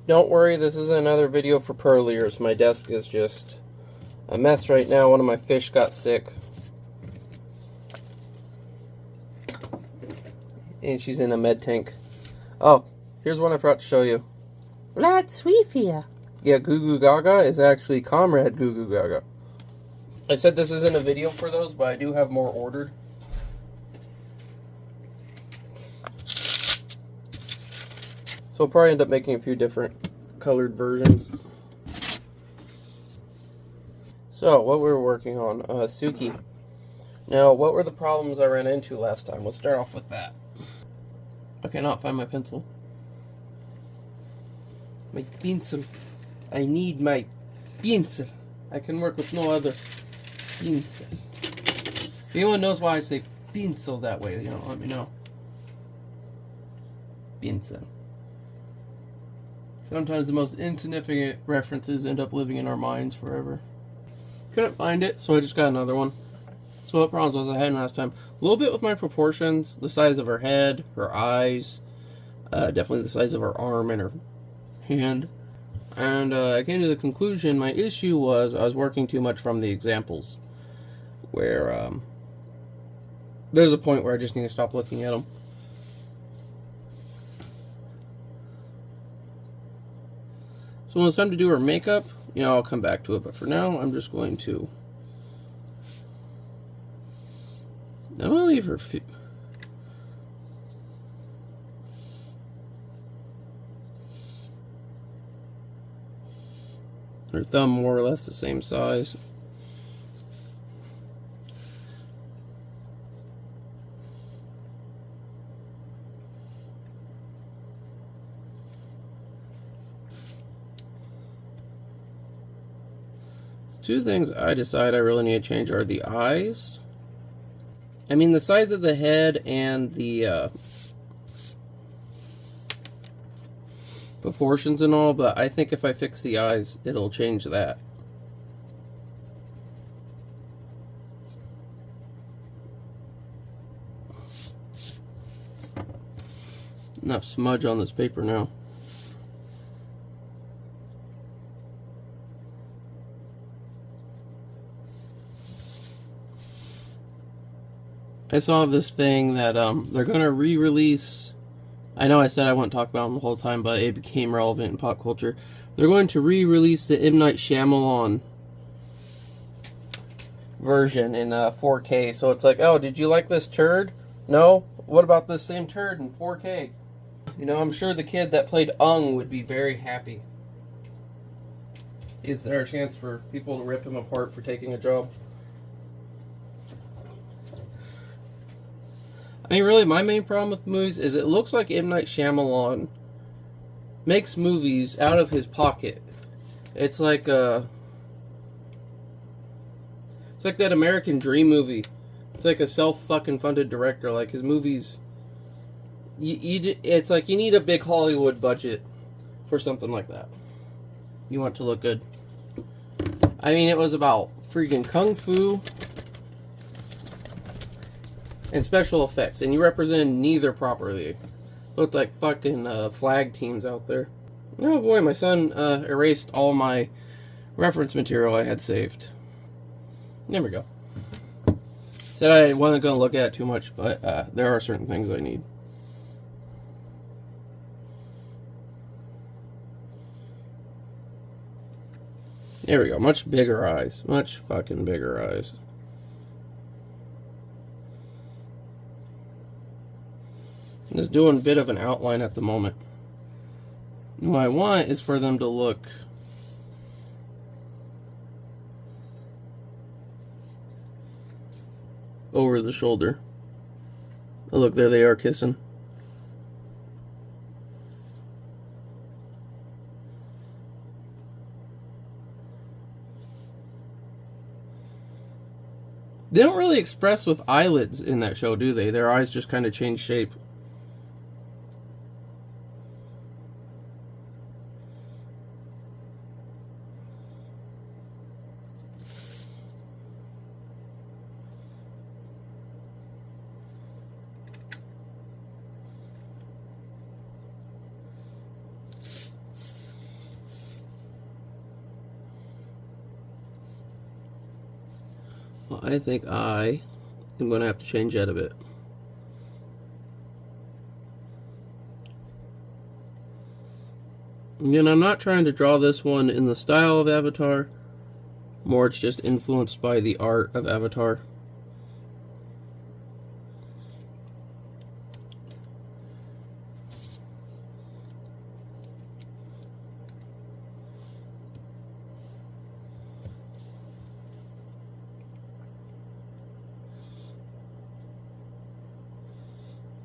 Don't worry, this is another video for pearliers. My desk is just a mess right now. One of my fish got sick. And she's in a med tank. Oh, here's one I forgot to show you. Vlad Sweefia. Yeah, Goo Goo Gaga is actually Comrade Goo Goo Gaga. I said this isn't a video for those, but I do have more ordered. So I'll probably end up making a few different colored versions. So, what we were working on, Suki. Now, what were the problems I ran into last time? Let's start off with that. I cannot find my pencil. My pencil. I need my pencil. I can work with no other pencil. If anyone knows why I say pencil that way, let me know. Pencil. Sometimes the most insignificant references end up living in our minds forever. Couldn't find it, so I just got another one. So what problems was I had last time? A little bit with my proportions, the size of her head, her eyes, definitely the size of her arm and her hand. And I came to the conclusion my issue was I was working too much from the examples, where there's a point where I just need to stop looking at them. So when it's time to do her makeup, I'll come back to it. But for now, I'm just going to... I'm going to leave her... her thumb more or less the same size. Two things I decide I really need to change are the eyes. I mean, the size of the head and the proportions and all, but I think if I fix the eyes, it'll change that. Enough smudge on this paper now. I saw this thing that they're going to re-release. I know I said I wouldn't talk about them the whole time, but it became relevant in pop culture. They're going to re-release the M. Night Shyamalan version in 4K. So it's like, oh, did you like this turd? No? What about this same turd in 4K? I'm sure the kid that played Ung would be very happy. Is there a chance for people to rip him apart for taking a job? I mean, really, my main problem with movies is it looks like M. Night Shyamalan makes movies out of his pocket. It's like that American Dream movie. It's like a self-fucking-funded director. Like, his movies... it's like you need a big Hollywood budget for something like that. You want it to look good. I mean, it was about freaking kung fu and special effects, and you represented neither properly. Looked like fucking flag teams out there. Oh boy, my son erased all my reference material I had saved. There we go. Said I wasn't going to look at it too much, but there are certain things I need. There we go. Much bigger eyes. Much fucking bigger eyes. I'm just doing a bit of an outline at the moment. And what I want is for them to look over the shoulder. Oh, look, there they are kissing. They don't really express with eyelids in that show, do they? Their eyes just kind of change shape. Well, I think I am going to have to change that a bit. Again, I'm not trying to draw this one in the style of Avatar. More, it's just influenced by the art of Avatar.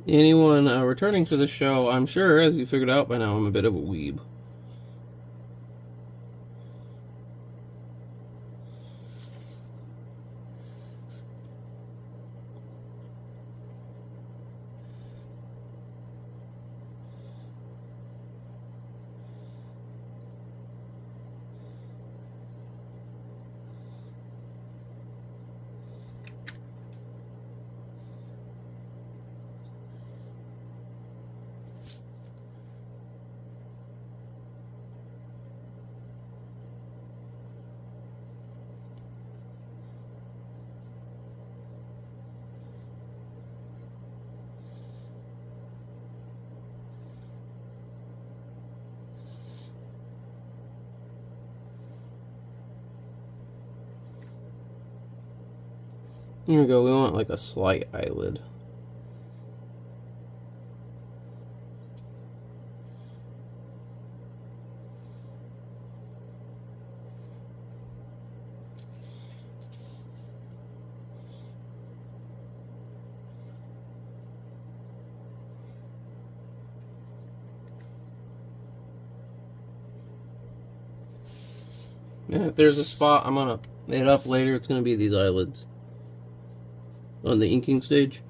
Anyone returning to the show, I'm sure, as you figured out by now, I'm a bit of a weeb. Here we go, we want like a slight eyelid. Yeah, if there's a spot I'm gonna lay it up later, it's gonna be these eyelids on the inking stage.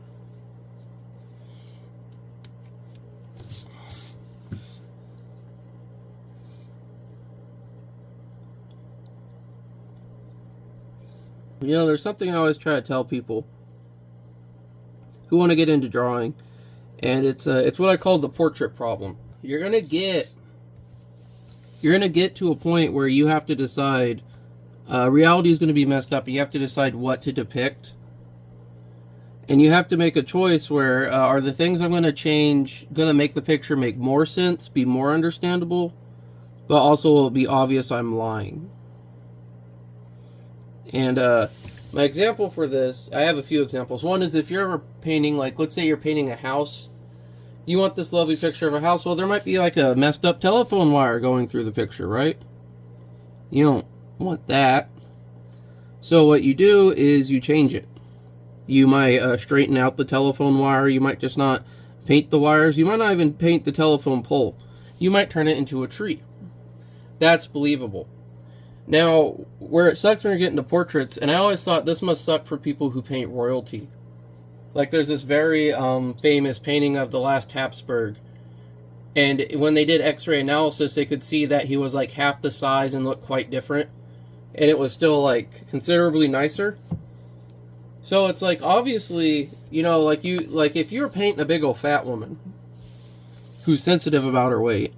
You know, there's something I always try to tell people who want to get into drawing, and it's what I call the portrait problem. You're gonna get to a point where you have to decide reality is going to be messed up, and you have to decide what to depict. And you have to make a choice where are the things I'm going to change going to make the picture make more sense, be more understandable, but also will be obvious I'm lying. And my example for this, I have a few examples. One is if you're ever painting, like let's say you're painting a house, you want this lovely picture of a house, well there might be like a messed up telephone wire going through the picture, right? You don't want that. So what you do is you change it. You might straighten out the telephone wire. You might just not paint the wires. You might not even paint the telephone pole. You might turn it into a tree. That's believable. Now, where it sucks when you're getting to portraits, and I always thought this must suck for people who paint royalty. Like there's this very famous painting of the last Habsburg. And when they did X-ray analysis, they could see that he was like half the size and looked quite different. And it was still like considerably nicer. So it's like, obviously, you know, like if you're painting a big old fat woman who's sensitive about her weight,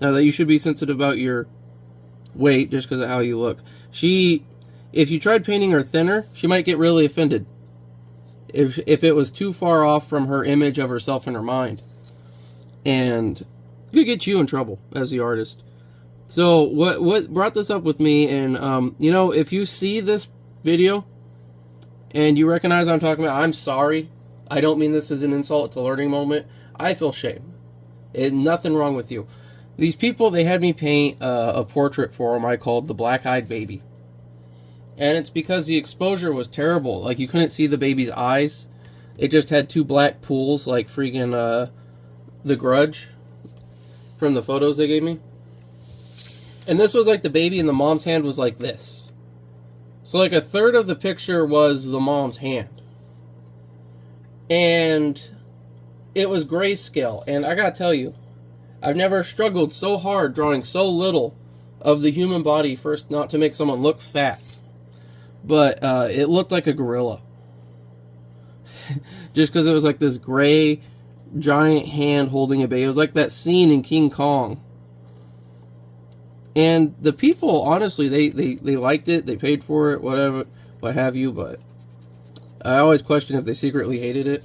now that you should be sensitive about your weight just because of how you look. If you tried painting her thinner, she might get really offended. If it was too far off from her image of herself in her mind. And it could get you in trouble as the artist. So what brought this up with me, and you know, if you see this video and you recognize what I'm talking about, I'm sorry. I don't mean this as an insult. It's a learning moment. I feel shame. There's nothing wrong with you. These people, they had me paint a portrait for them I called the Black-Eyed Baby. And it's because the exposure was terrible. Like, you couldn't see the baby's eyes. It just had two black pools, like freaking The Grudge from the photos they gave me. And this was like the baby, and the mom's hand was like this. So like a third of the picture was the mom's hand. And it was grayscale. And I gotta tell you, I've never struggled so hard drawing so little of the human body, first not to make someone look fat. But it looked like a gorilla. Just because it was like this gray giant hand holding a baby. It was like that scene in King Kong. And the people, honestly, they liked it. They paid for it, whatever. what have you, but I always question if they secretly hated it.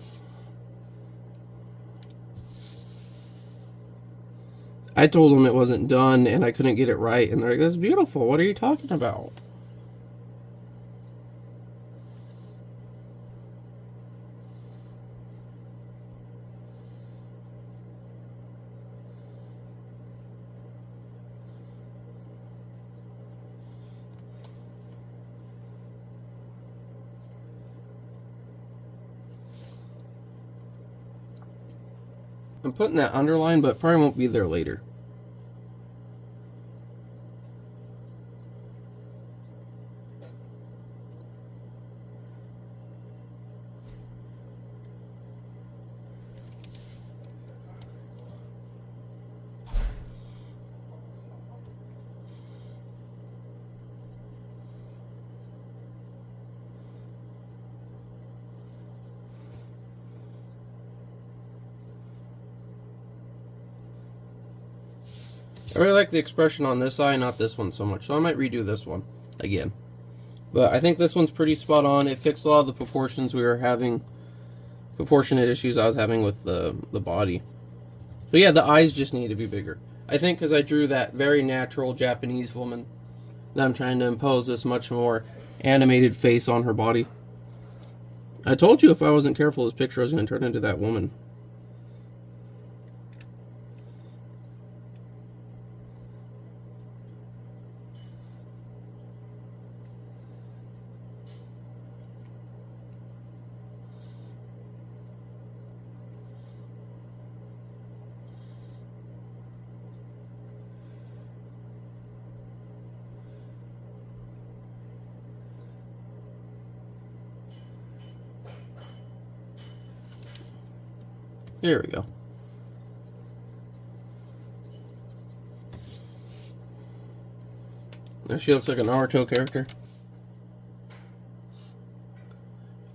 I told them it wasn't done and I couldn't get it right, and they're like, that's beautiful, what are you talking about? I'm putting that underline, but probably won't be there later. I really like the expression on this eye, not this one so much, so I might redo this one again. But I think this one's pretty spot on. It fixed a lot of the proportions we were having, proportionate issues I was having with the body. So yeah, the eyes just need to be bigger. I think because I drew that very natural Japanese woman, that I'm trying to impose this much more animated face on her body. I told you if I wasn't careful, this picture was going to turn into that woman. There we go. Now she looks like a Naruto character.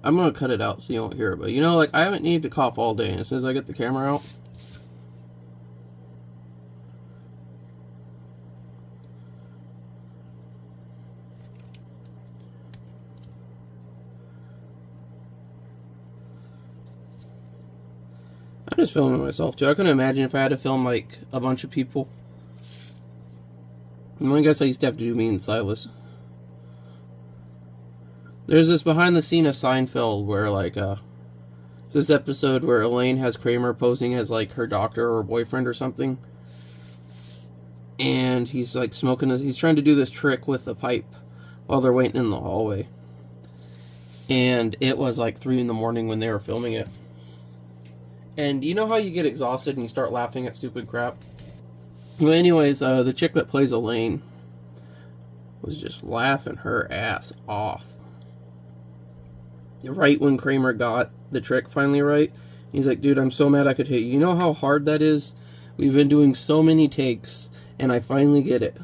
I'm going to cut it out so you don't hear it, but you know, like, I haven't needed to cough all day, and as soon as I get the camera out, I'm just filming myself too. I couldn't imagine if I had to film like a bunch of people. I guess I used to have to do me and Silas. There's this behind the scene of Seinfeld where like it's this episode where Elaine has Kramer posing as like her doctor or boyfriend or something, and he's like he's trying to do this trick with the pipe while they're waiting in the hallway, and it was like 3 in the morning when they were filming it. And you know how you get exhausted and you start laughing at stupid crap? Well, anyways, the chick that plays Elaine was just laughing her ass off. Right when Kramer got the trick finally right, he's like, dude, I'm so mad I could hit you. You know how hard that is? We've been doing so many takes, and I finally get it.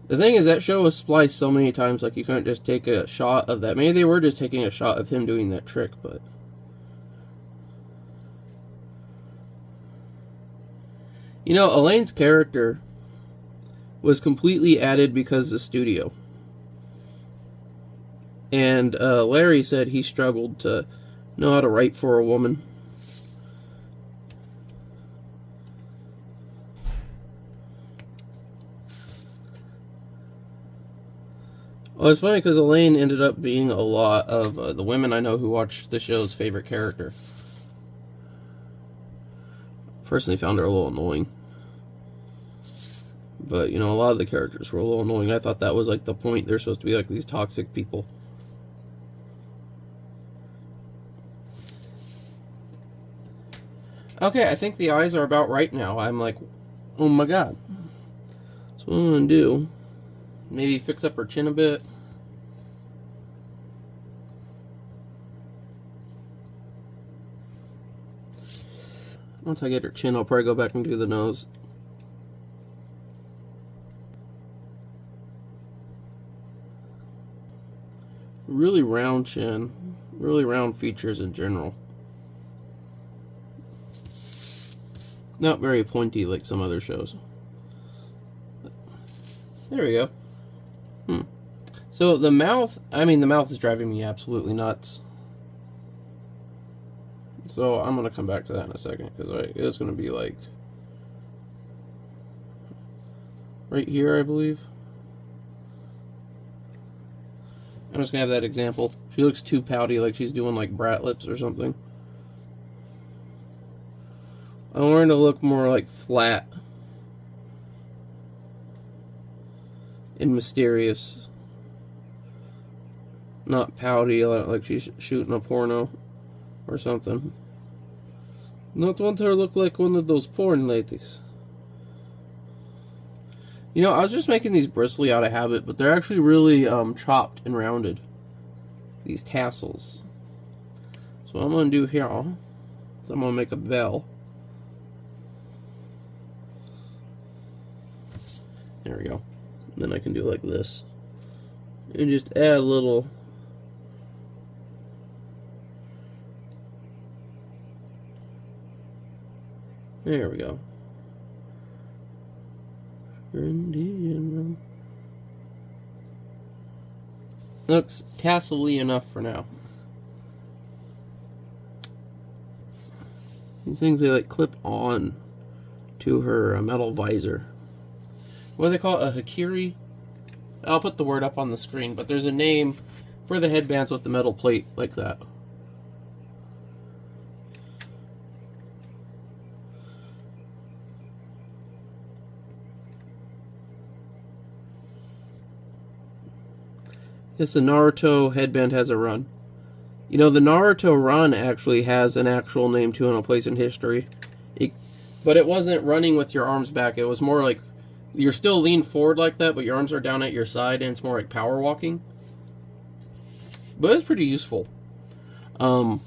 The thing is, that show was spliced so many times, like, you couldn't just take a shot of that. Maybe they were just taking a shot of him doing that trick, but... You know, Elaine's character was completely added because of the studio. And Larry said he struggled to know how to write for a woman. Well, it's funny because Elaine ended up being a lot of the women I know who watched the show's favorite character. Personally found her a little annoying. But, you know, a lot of the characters were a little annoying. I thought that was like the point. They're supposed to be like these toxic people. Okay, I think the eyes are about right now. I'm like, oh my god. So what I'm going to do, maybe fix up her chin a bit. Once I get her chin, I'll probably go back and do the nose. Really round chin. Really round features in general. Not very pointy like some other shows. There we go. So the mouth, I mean, the mouth is driving me absolutely nuts. So I'm going to come back to that in a second, because it's going to be like right here, I believe. I'm just going to have that example. She looks too pouty, like she's doing like brat lips or something. I want her to look more like flat and mysterious. Not pouty, like she's shooting a porno or something. Not want her to look like one of those porn ladies. You know, I was just making these bristly out of habit, but they're actually really chopped and rounded. These tassels. So what I'm going to do here is I'm going to make a bell. There we go. Then I can do like this. And just add a little... There we go. Looks tassel-y enough for now. These things, they like clip on to her metal visor. What do they call it? A hakiri? I'll put the word up on the screen, but there's a name for the headbands with the metal plate like that. Yes, the Naruto headband has a run. You know, the Naruto run actually has an actual name too, and a place in history. But it wasn't running with your arms back. It was more like you're still leaned forward like that, but your arms are down at your side, and it's more like power walking. But it's pretty useful. I'll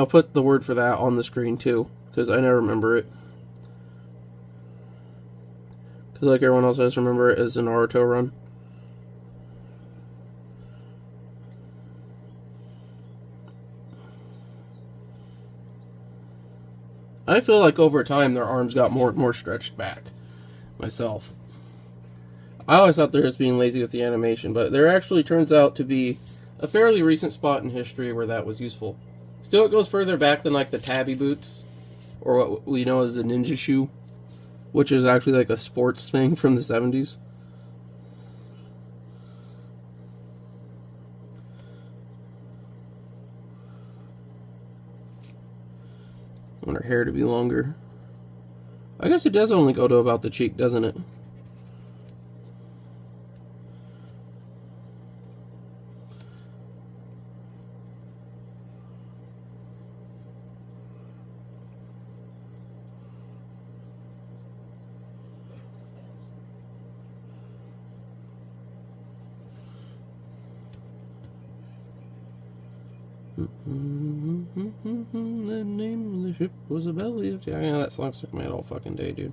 put the word for that on the screen too, because I never remember it. Because like everyone else, I just remember it as the Naruto run. I feel like over time their arms got more and more stretched back. Myself. I always thought they're just being lazy with the animation, but there actually turns out to be a fairly recent spot in history where that was useful. Still, it goes further back than like the tabby boots, or what we know as the ninja shoe, which is actually like a sports thing from the 70s. I want her hair to be longer. I guess it does only go to about the cheek, doesn't it? The name of the ship was a belly of tea. I know that song stuck in my head all fucking day, dude.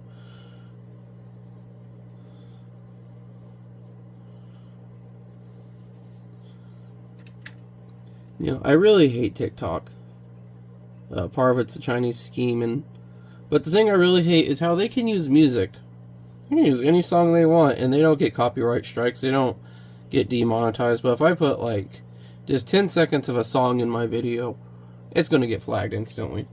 You know, I really hate TikTok. Part of it's a Chinese scheme, but the thing I really hate is how they can use music. They can use any song they want, and they don't get copyright strikes. They don't get demonetized. But if I put like just 10 seconds of a song in my video, it's going to get flagged instantly.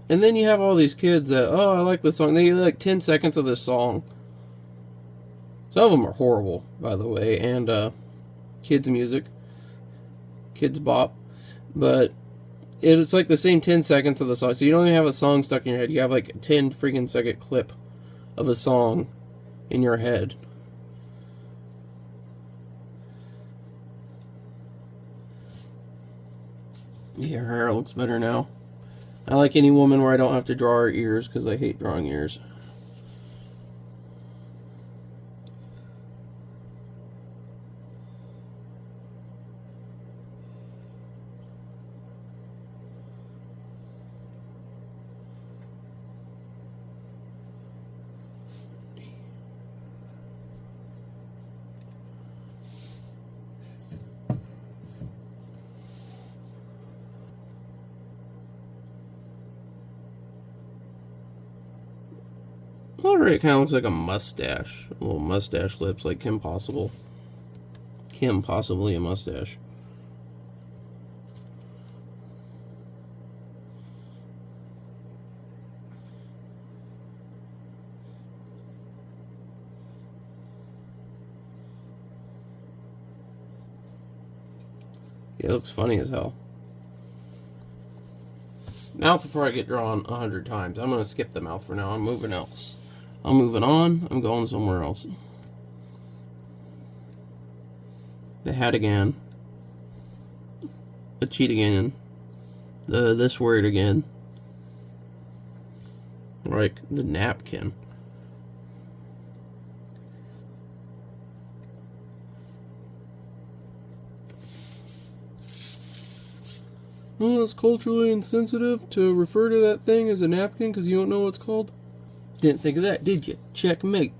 And then you have all these kids that, oh, I like this song. They get like 10 seconds of this song. Some of them are horrible, by the way, and kids music, kids bop. But it's like the same 10 seconds of the song. So you don't even have a song stuck in your head. You have like a 10 freaking second clip of a song in your head. Yeah, her hair looks better now. I like any woman where I don't have to draw her ears, because I hate drawing ears. Alright, it kind of looks like a mustache. A little mustache lips, like Kim Possible. Kim Possibly a mustache. Yeah, it looks funny as hell. Mouth will probably get drawn 100 times. I'm going to skip the mouth for now. I'm moving else. I'm moving on. I'm going somewhere else. The hat again. The cheat again. This word again. Like the napkin. Oh, it's culturally insensitive to refer to that thing as a napkin because you don't know what it's called? Didn't think of that, did you? Checkmate.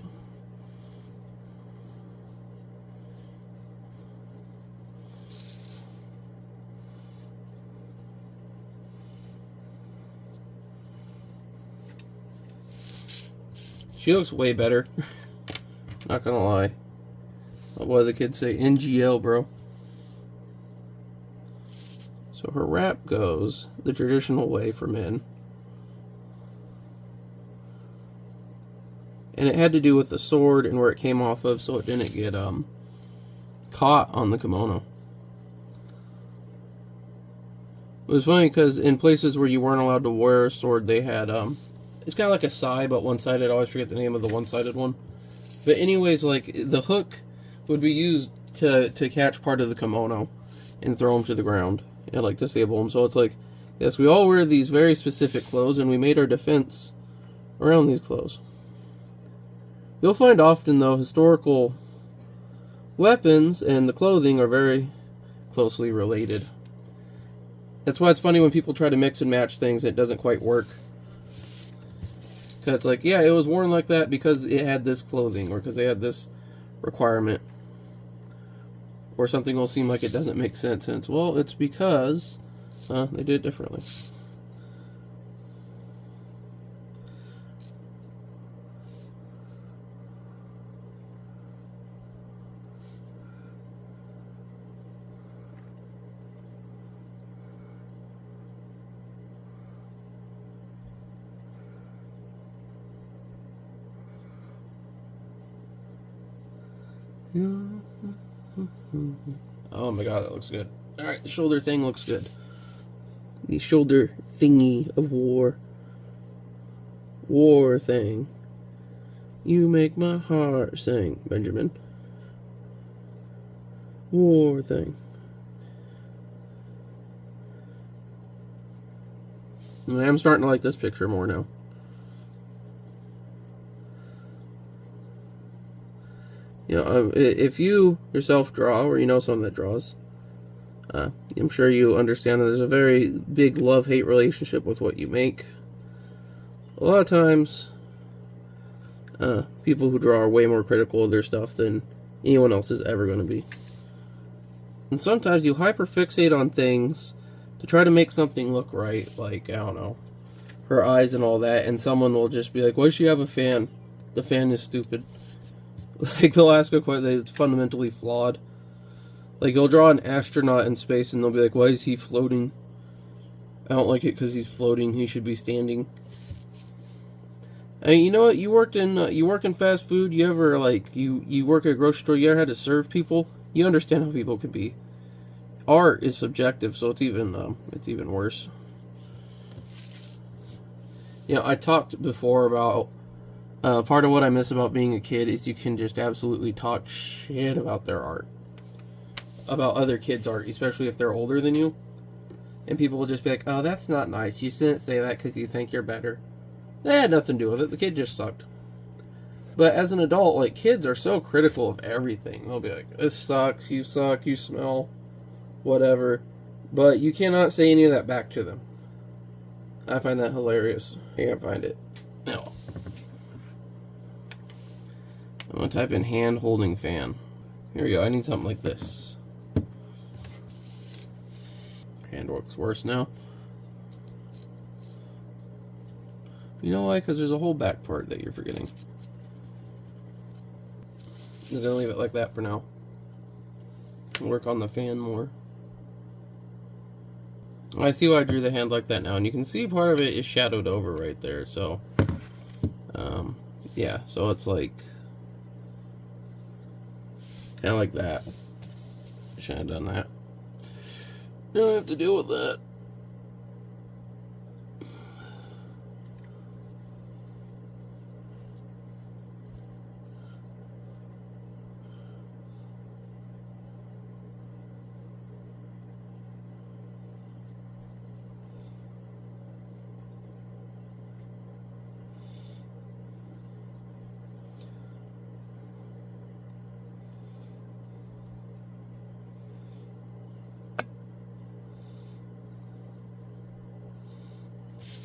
She looks way better. Not gonna lie. What do the kids say? NGL, bro. So her wrap goes the traditional way for men. And it had to do with the sword and where it came off of so it didn't get caught on the kimono. It was funny because in places where you weren't allowed to wear a sword, they had, it's kind of like a sai, but one-sided. I always forget the name of the one-sided one. But anyways, like, the hook would be used to catch part of the kimono and throw them to the ground. And, like, disable them. So it's like, yes, we all wear these very specific clothes, and we made our defense around these clothes. You'll find often, though, historical weapons and the clothing are very closely related. That's why it's funny when people try to mix and match things, it doesn't quite work. Because it's like, yeah, it was worn like that because it had this clothing, or because they had this requirement. Or something will seem like it doesn't make sense, and it's, well, it's because they did it differently. Oh my god, that looks good. Alright, the shoulder thing looks good. The shoulder thingy of war. War thing. You make my heart sing, Benjamin. War thing. I'm starting to like this picture more now. You know, if you yourself draw, or you know someone that draws, I'm sure you understand that there's a very big love-hate relationship with what you make. A lot of times, people who draw are way more critical of their stuff than anyone else is ever going to be. And sometimes you hyperfixate on things to try to make something look right, like, I don't know, her eyes and all that, and someone will just be like, why does she have a fan? The fan is stupid. Like, they'll ask a question that's fundamentally flawed. Like, you'll draw an astronaut in space, and they'll be like, why is he floating? I don't like it because he's floating. He should be standing. I mean, you know what? You work in fast food. You ever, like, you work at a grocery store. You ever had to serve people? You understand how people can be. Art is subjective, so it's even worse. You know, I talked before about part of what I miss about being a kid is you can just absolutely talk shit about their art. About other kids' art, especially if they're older than you. And people will just be like, oh, that's not nice. You shouldn't say that because you think you're better. That had nothing to do with it. The kid just sucked. But as an adult, like, kids are so critical of everything. They'll be like, this sucks, you smell, whatever. But you cannot say any of that back to them. I find that hilarious. I can't find it. No. I'm going to type in hand holding fan. Here we go. I need something like this. Hand looks worse now. You know why? Because there's a whole back part that you're forgetting. I'm going to leave it like that for now. Work on the fan more. I see why I drew the hand like that now, and you can see part of it is shadowed over right there, so yeah, so it's like kind of like that. Shouldn't have done that. Don't have to deal with that.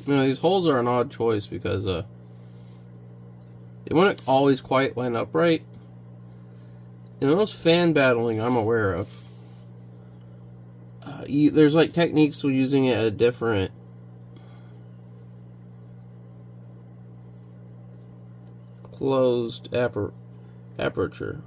You know, these holes are an odd choice because they wouldn't always quite line up right. In most fan battling I'm aware of, there's like techniques for using it at a different closed aperture.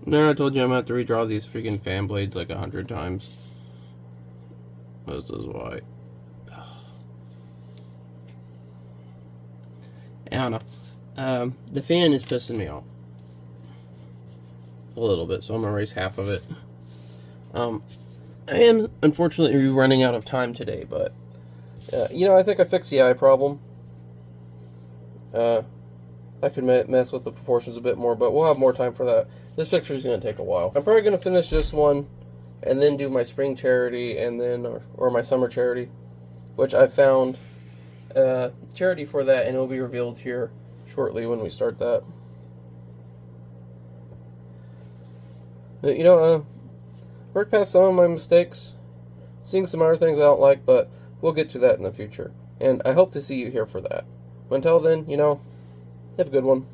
Now I told you I'm gonna have to redraw these freaking fan blades like 100 times. This is why. I don't know. The fan is pissing me off a little bit, so I'm gonna erase half of it. I am unfortunately running out of time today, but you know, I think I fixed the eye problem. I could mess with the proportions a bit more, but we'll have more time for that. This picture is going to take a while. I'm probably going to finish this one and then do my spring charity and then or my summer charity, which I found charity for that, and it will be revealed here shortly when we start that. You know, worked past some of my mistakes, seeing some other things I don't like, but we'll get to that in the future. And I hope to see you here for that. Until then, you know, have a good one.